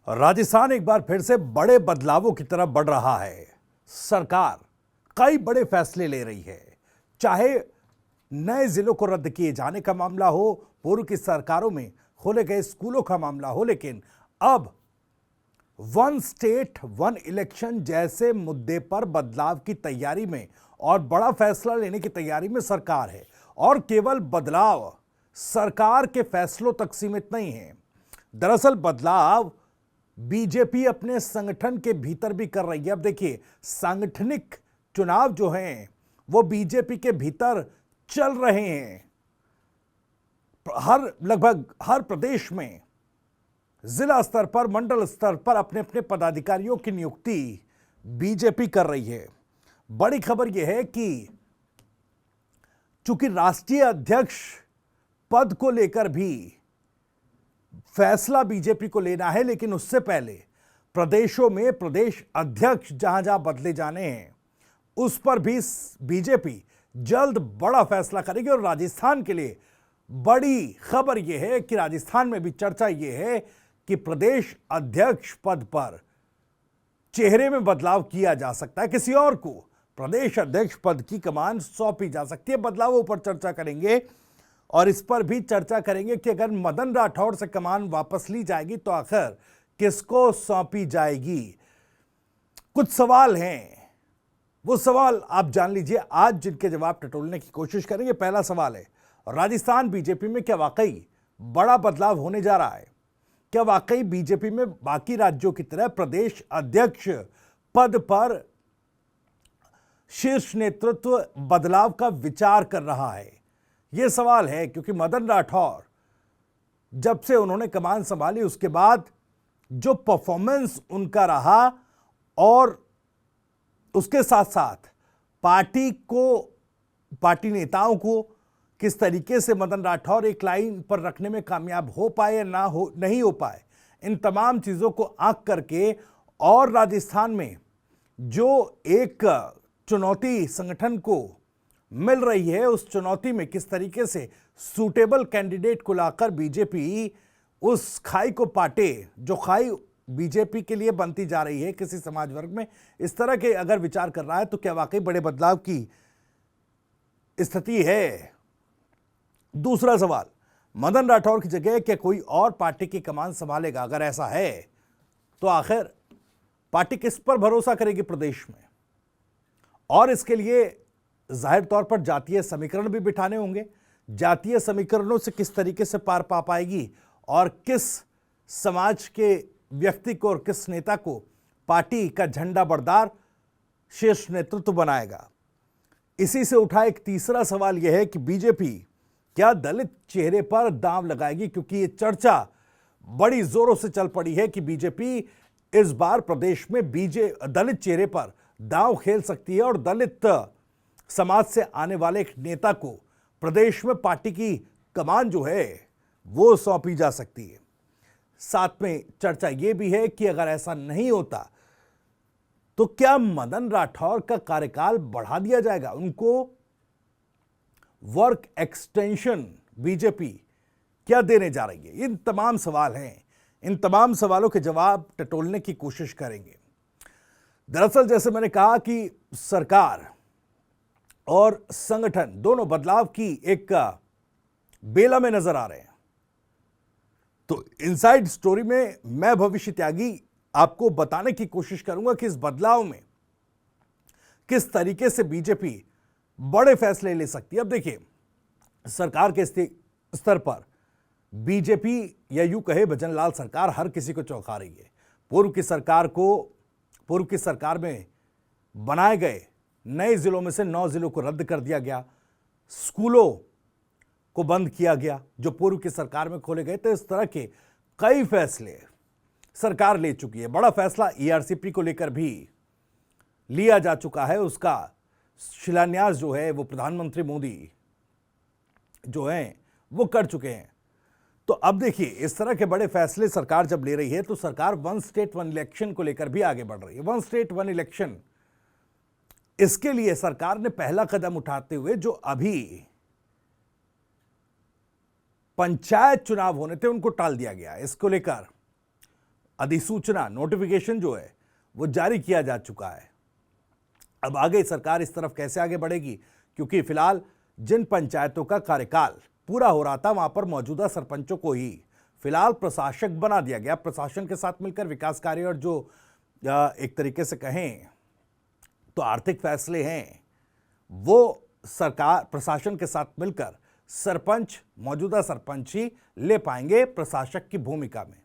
राजस्थान एक बार फिर से बड़े बदलावों की तरफ बढ़ रहा है। सरकार कई बड़े फैसले ले रही है, चाहे नए जिलों को रद्द किए जाने का मामला हो, पूर्व की सरकारों में खोले गए स्कूलों का मामला हो, लेकिन अब वन स्टेट वन इलेक्शन जैसे मुद्दे पर बदलाव की तैयारी में और बड़ा फैसला लेने की तैयारी में सरकार है। और केवल बदलाव सरकार के फैसलों तक सीमित नहीं है। दरअसल बदलाव बीजेपी अपने संगठन के भीतर भी कर रही है। अब देखिए, सांगठनिक चुनाव जो हैं वो बीजेपी के भीतर चल रहे हैं। लगभग हर प्रदेश में जिला स्तर पर, मंडल स्तर पर अपने अपने पदाधिकारियों की नियुक्ति बीजेपी कर रही है। बड़ी खबर यह है कि चूंकि राष्ट्रीय अध्यक्ष पद को लेकर भी फैसला बीजेपी को लेना है, लेकिन उससे पहले प्रदेशों में प्रदेश अध्यक्ष जहां जहां बदले जाने हैं उस पर भी बीजेपी जल्द बड़ा फैसला करेगी। और राजस्थान के लिए बड़ी खबर यह है कि राजस्थान में भी चर्चा यह है कि प्रदेश अध्यक्ष पद पर चेहरे में बदलाव किया जा सकता है। किसी और को प्रदेश अध्यक्ष पद की कमान सौंपी जा सकती है। बदलावों पर चर्चा करेंगे और इस पर भी चर्चा करेंगे कि अगर मदन राठौड़ से कमान वापस ली जाएगी तो आखिर किसको सौंपी जाएगी। कुछ सवाल हैं, वो सवाल आप जान लीजिए आज, जिनके जवाब टटोलने की कोशिश करेंगे। पहला सवाल है, राजस्थान बीजेपी में क्या वाकई बड़ा बदलाव होने जा रहा है? क्या वाकई बीजेपी में बाकी राज्यों की तरह प्रदेश अध्यक्ष पद पर शीर्ष नेतृत्व बदलाव का विचार कर रहा है? यह सवाल है क्योंकि मदन राठौर जब से उन्होंने कमान संभाली उसके बाद जो परफॉर्मेंस उनका रहा और उसके साथ साथ पार्टी नेताओं को किस तरीके से मदन राठौर एक लाइन पर रखने में कामयाब हो पाए या नहीं हो पाए, इन तमाम चीजों को आंक करके और राजस्थान में जो एक चुनौती संगठन को मिल रही है, उस चुनौती में किस तरीके से सूटेबल कैंडिडेट को लाकर बीजेपी उस खाई को पाटे, जो खाई बीजेपी के लिए बनती जा रही है किसी समाज वर्ग में, इस तरह के अगर विचार कर रहा है तो क्या वाकई बड़े बदलाव की स्थिति है? दूसरा सवाल, मदन राठौर की जगह क्या कोई और पार्टी की कमान संभालेगा? अगर ऐसा है तो आखिर पार्टी किस पर भरोसा करेगी प्रदेश में? और इसके लिए जाहिर तौर पर जातीय समीकरण भी बिठाने होंगे। जातीय समीकरणों से किस तरीके से पार पा पाएगी और किस समाज के व्यक्ति को और किस नेता को पार्टी का झंडा बरदार शीर्ष नेतृत्व बनाएगा? इसी से उठा एक तीसरा सवाल यह है कि बीजेपी क्या दलित चेहरे पर दांव लगाएगी? क्योंकि यह चर्चा बड़ी जोरों से चल पड़ी है कि बीजेपी इस बार प्रदेश में दलित चेहरे पर दांव खेल सकती है और दलित समाज से आने वाले एक नेता को प्रदेश में पार्टी की कमान जो है वो सौंपी जा सकती है। साथ में चर्चा यह भी है कि अगर ऐसा नहीं होता तो क्या मदन राठौर का कार्यकाल बढ़ा दिया जाएगा? उनको वर्क एक्सटेंशन बीजेपी क्या देने जा रही है? इन तमाम सवाल हैं। इन तमाम सवालों के जवाब टटोलने की कोशिश करेंगे। दरअसल जैसे मैंने कहा कि सरकार और संगठन दोनों बदलाव की एक बेला में नजर आ रहे हैं। तो इनसाइड स्टोरी में मैं भविष्य त्यागी आपको बताने की कोशिश करूंगा कि इस बदलाव में किस तरीके से बीजेपी बड़े फैसले ले सकती है। अब देखिए, सरकार के स्तर पर बीजेपी या यूं कहे भजनलाल सरकार हर किसी को चौंका रही है। पूर्व की सरकार में बनाए गए नए जिलों में से 9 जिलों को रद्द कर दिया गया, स्कूलों को बंद किया गया जो पूर्व की सरकार में खोले गए थे। इस तरह के कई फैसले सरकार ले चुकी है। बड़ा फैसला ईआरसीपी को लेकर भी लिया जा चुका है। उसका शिलान्यास जो है वो प्रधानमंत्री मोदी जो हैं वो कर चुके हैं। तो अब देखिए, इस तरह के बड़े फैसले सरकार जब ले रही है तो सरकार वन स्टेट वन इलेक्शन को लेकर भी आगे बढ़ रही है। वन स्टेट वन इलेक्शन, इसके लिए सरकार ने पहला कदम उठाते हुए जो अभी पंचायत चुनाव होने थे उनको टाल दिया गया। इसको लेकर अधिसूचना नोटिफिकेशन जो है वो जारी किया जा चुका है। अब आगे सरकार इस तरफ कैसे आगे बढ़ेगी, क्योंकि फिलहाल जिन पंचायतों का कार्यकाल पूरा हो रहा था वहां पर मौजूदा सरपंचों को ही फिलहाल प्रशासक बना दिया गया। प्रशासन के साथ मिलकर विकास कार्य और जो एक तरीके से कहें तो आर्थिक फैसले हैं वो सरकार प्रशासन के साथ मिलकर सरपंच, मौजूदा सरपंच ही ले पाएंगे प्रशासक की भूमिका में।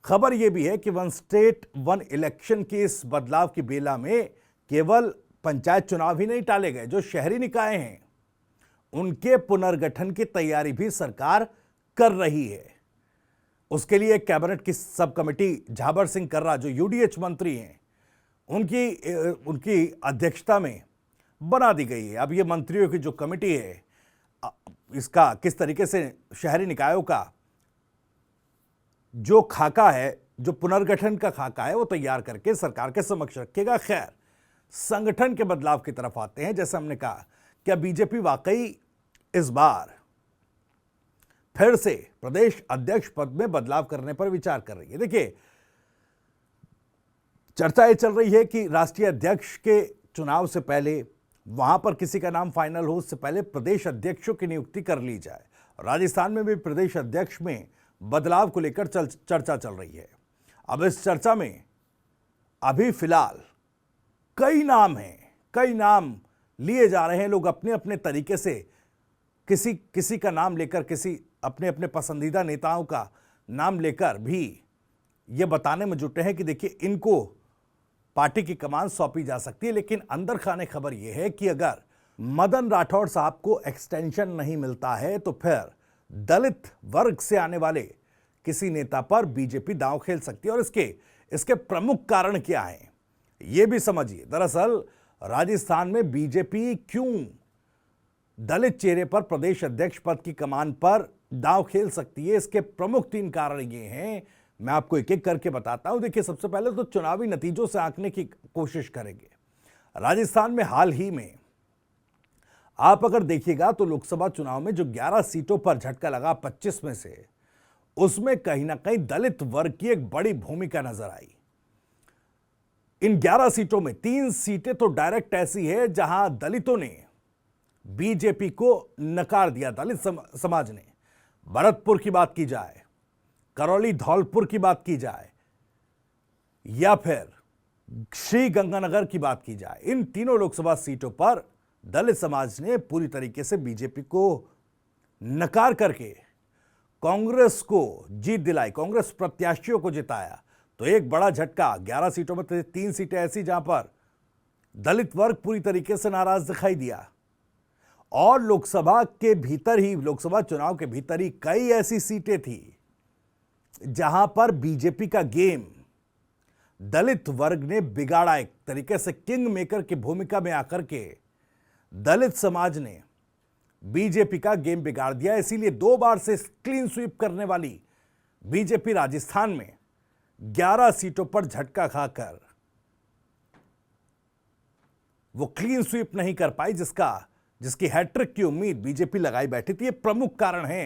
खबर यह भी है कि वन स्टेट वन इलेक्शन के इस बदलाव की बेला में केवल पंचायत चुनाव ही नहीं टाले गए, जो शहरी निकाय हैं उनके पुनर्गठन की तैयारी भी सरकार कर रही है। उसके लिए कैबिनेट की सब कमेटी झाबर सिंह कर्रा जो यूडीएच मंत्री हैं उनकी अध्यक्षता में बना दी गई है। अब ये मंत्रियों की जो कमेटी है इसका किस तरीके से शहरी निकायों का जो खाका है, जो पुनर्गठन का खाका है, वो तैयार करके सरकार के समक्ष रखेगा। खैर, संगठन के बदलाव की तरफ आते हैं। जैसे हमने कहा, क्या बीजेपी वाकई इस बार फिर से प्रदेश अध्यक्ष पद में बदलाव करने पर विचार कर रही है? देखिए, चर्चा यह चल रही है कि राष्ट्रीय अध्यक्ष के चुनाव से पहले, वहां पर किसी का नाम फाइनल हो उससे पहले प्रदेश अध्यक्षों की नियुक्ति कर ली जाए। राजस्थान में भी प्रदेश अध्यक्ष में बदलाव को लेकर चर्चा चल रही है। अब इस चर्चा में अभी फिलहाल कई नाम लिए जा रहे हैं। लोग अपने अपने तरीके से किसी का नाम लेकर, किसी अपने अपने पसंदीदा नेताओं का नाम लेकर भी ये बताने में जुटे हैं कि देखिए इनको पार्टी की कमान सौंपी जा सकती है। लेकिन अंदर खाने खबर यह है कि अगर मदन राठौड़ साहब को एक्सटेंशन नहीं मिलता है तो फिर दलित वर्ग से आने वाले किसी नेता पर बीजेपी दांव खेल सकती है। और इसके प्रमुख कारण क्या हैं यह भी समझिए। दरअसल राजस्थान में बीजेपी क्यों दलित चेहरे पर प्रदेश अध्यक्ष पद की कमान पर दांव खेल सकती है, इसके प्रमुख 3 कारण ये हैं। मैं आपको एक एक करके बताता हूं। देखिए, सबसे पहले तो चुनावी नतीजों से आंकने की कोशिश करेंगे। राजस्थान में हाल ही में आप अगर देखिएगा तो लोकसभा चुनाव में जो 11 सीटों पर झटका लगा 25 में से, उसमें कहीं ना कहीं दलित वर्ग की एक बड़ी भूमिका नजर आई। इन 11 सीटों में 3 सीटें तो डायरेक्ट ऐसी है जहां दलितों ने बीजेपी को नकार दिया। दलित समाज ने, भरतपुर की बात की जाए, करौली धौलपुर की बात की जाए या फिर श्री गंगानगर की बात की जाए, इन तीनों लोकसभा सीटों पर दलित समाज ने पूरी तरीके से बीजेपी को नकार करके कांग्रेस को जीत दिलाई, कांग्रेस प्रत्याशियों को जिताया। तो एक बड़ा झटका, 11 सीटों में 3 सीटें ऐसी जहां पर दलित वर्ग पूरी तरीके से नाराज दिखाई दिया। और लोकसभा के भीतर ही, लोकसभा चुनाव के भीतर ही कई ऐसी सीटें थी जहां पर बीजेपी का गेम दलित वर्ग ने बिगाड़ा। एक तरीके से किंग मेकर की भूमिका में आकर के दलित समाज ने बीजेपी का गेम बिगाड़ दिया। इसीलिए 2 बार से क्लीन स्वीप करने वाली बीजेपी राजस्थान में 11 सीटों पर झटका खाकर वो क्लीन स्वीप नहीं कर पाई, जिसकी हैट्रिक की उम्मीद बीजेपी लगाई बैठी थी। ये प्रमुख कारण है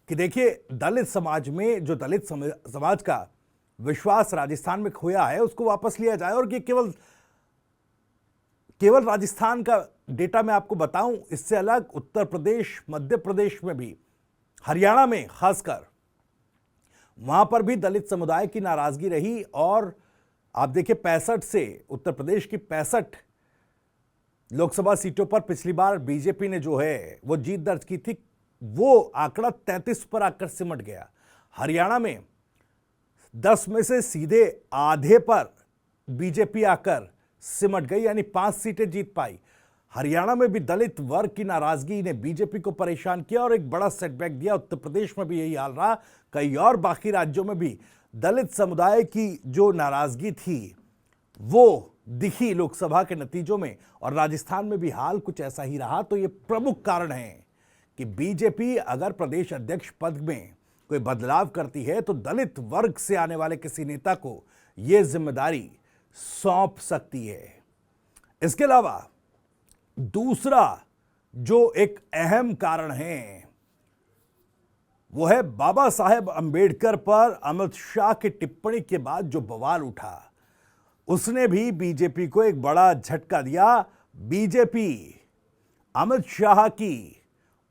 कि देखिए, दलित समाज में जो दलित समाज का विश्वास राजस्थान में खोया है उसको वापस लिया जाए। और ये केवल राजस्थान का डेटा मैं आपको बताऊं, इससे अलग उत्तर प्रदेश, मध्य प्रदेश में भी, हरियाणा में खासकर, वहां पर भी दलित समुदाय की नाराजगी रही। और आप देखिए, 65 से उत्तर प्रदेश की 65 लोकसभा सीटों पर पिछली बार बीजेपी ने जो है वो जीत दर्ज की थी, वो आंकड़ा 33 पर आकर सिमट गया। हरियाणा में 10 में से सीधे आधे पर बीजेपी आकर सिमट गई, यानी 5 सीटें जीत पाई। हरियाणा में भी दलित वर्ग की नाराजगी ने बीजेपी को परेशान किया और एक बड़ा सेटबैक दिया। उत्तर प्रदेश में भी यही हाल रहा। कई और बाकी राज्यों में भी दलित समुदाय की जो नाराजगी थी वो दिखी लोकसभा के नतीजों में, और राजस्थान में भी हाल कुछ ऐसा ही रहा। तो ये प्रमुख कारण है कि बीजेपी अगर प्रदेश अध्यक्ष पद में कोई बदलाव करती है तो दलित वर्ग से आने वाले किसी नेता को यह जिम्मेदारी सौंप सकती है। इसके अलावा दूसरा जो एक अहम कारण है वो है बाबा साहेब अंबेडकर पर अमित शाह की टिप्पणी के बाद जो बवाल उठा, उसने भी बीजेपी को एक बड़ा झटका दिया। बीजेपी अमित शाह की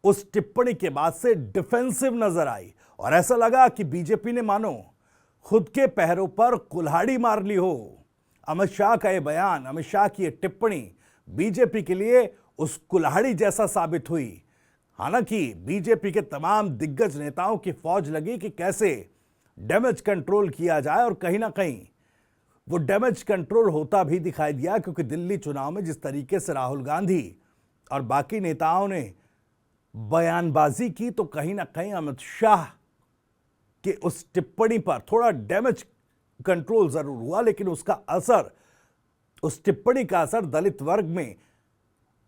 उस टिप्पणी के बाद से डिफेंसिव नजर आई और ऐसा लगा कि बीजेपी ने मानो खुद के पैरों पर कुल्हाड़ी मार ली हो। अमित शाह का यह बयान, अमित शाह की यह टिप्पणी बीजेपी के लिए उस कुल्हाड़ी जैसा साबित हुई। हालांकि बीजेपी के तमाम दिग्गज नेताओं की फौज लगी कि कैसे डैमेज कंट्रोल किया जाए और कहीं ना कहीं वो डैमेज कंट्रोल होता भी दिखाई दिया, क्योंकि दिल्ली चुनाव में जिस तरीके से राहुल गांधी और बाकी नेताओं ने बयानबाजी की, तो कहीं ना कहीं अमित शाह के उस टिप्पणी पर थोड़ा डैमेज कंट्रोल जरूर हुआ, लेकिन उसका असर, उस टिप्पणी का असर दलित वर्ग में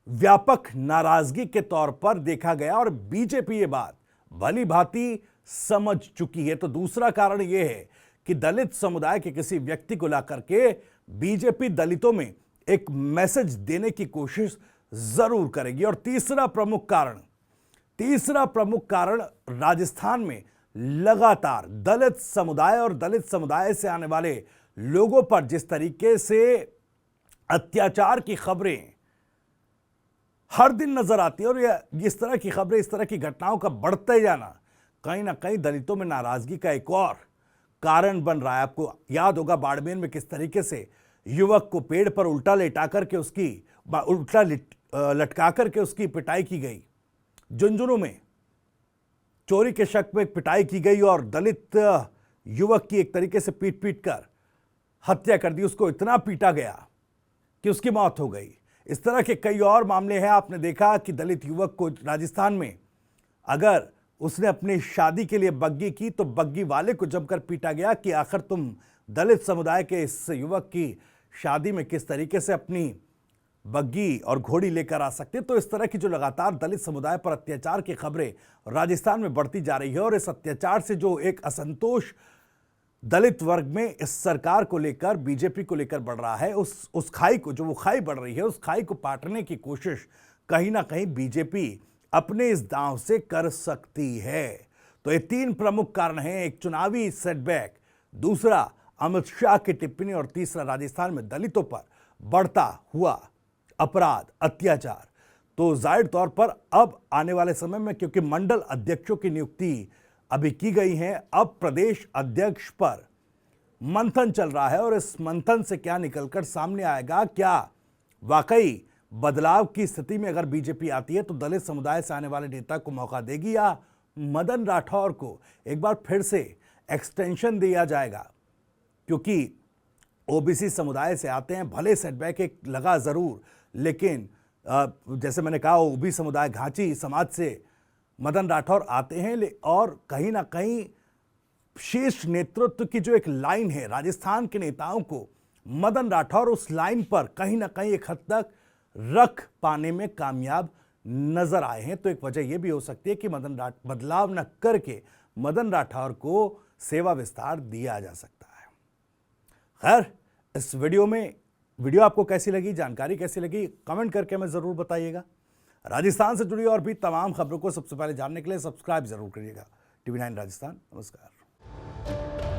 व्यापक नाराजगी के तौर पर देखा गया और बीजेपी ये बात भली भांति समझ चुकी है। तो दूसरा कारण यह है कि दलित समुदाय के किसी व्यक्ति को लाकर के बीजेपी दलितों में एक मैसेज देने की कोशिश जरूर करेगी। और तीसरा प्रमुख कारण राजस्थान में लगातार दलित समुदाय और दलित समुदाय से आने वाले लोगों पर जिस तरीके से अत्याचार की खबरें हर दिन नजर आती है और इस तरह की खबरें, इस तरह की घटनाओं का बढ़ते जाना कहीं ना कहीं दलितों में नाराजगी का एक और कारण बन रहा है। आपको याद होगा बाड़मेर में किस तरीके से युवक को पेड़ पर उल्टा लटका करके उसकी पिटाई की गई। झुंझुनू में चोरी के शक में पिटाई की गई और दलित युवक की एक तरीके से पीट कर हत्या कर दी। उसको इतना पीटा गया कि उसकी मौत हो गई। इस तरह के कई और मामले हैं। आपने देखा कि दलित युवक को राजस्थान में अगर उसने अपनी शादी के लिए बग्गी की तो बग्गी वाले को जमकर पीटा गया कि आखिर तुम दलित समुदाय के इस युवक की शादी में किस तरीके से अपनी बग्गी और घोड़ी लेकर आ सकते। तो इस तरह की जो लगातार दलित समुदाय पर अत्याचार की खबरें राजस्थान में बढ़ती जा रही है और इस अत्याचार से जो एक असंतोष दलित वर्ग में इस सरकार को लेकर, बीजेपी को लेकर बढ़ रहा है, उस खाई को, जो वो खाई बढ़ रही है, उस खाई को पाटने की कोशिश कहीं ना कहीं बीजेपी अपने इस दांव से कर सकती है। तो ये तीन प्रमुख कारण हैं, एक चुनावी सेटबैक, दूसरा अमित शाह की टिप्पणी और तीसरा राजस्थान में दलितों पर बढ़ता हुआ अपराध, अत्याचार। तो जाहिर तौर पर अब आने वाले समय में, क्योंकि मंडल अध्यक्षों की नियुक्ति अभी की गई है, अब प्रदेश अध्यक्ष पर मंथन चल रहा है और इस मंथन से क्या निकलकर सामने आएगा, क्या वाकई बदलाव की स्थिति में अगर बीजेपी आती है तो दलित समुदाय से आने वाले नेता को मौका देगी या मदन राठौर को एक बार फिर से एक्सटेंशन दिया जाएगा, क्योंकि ओबीसी समुदाय से आते हैं, भले सेटबैक एक लगा जरूर, लेकिन जैसे मैंने कहा ओबीसी समुदाय, घाची समाज से मदन राठौर आते हैं और कहीं ना कहीं शीर्ष नेतृत्व की जो एक लाइन है राजस्थान के नेताओं को, मदन राठौर उस लाइन पर कहीं ना कहीं एक हद तक रख पाने में कामयाब नजर आए हैं। तो एक वजह यह भी हो सकती है कि बदलाव न करके मदन राठौर को सेवा विस्तार दिया जा सकता है। खैर, इस वीडियो आपको कैसी लगी, जानकारी कैसी लगी, कमेंट करके हमें जरूर बताइएगा। राजस्थान से जुड़ी और भी तमाम खबरों को सबसे पहले जानने के लिए सब्सक्राइब जरूर करिएगा टीवी 9 राजस्थान। नमस्कार।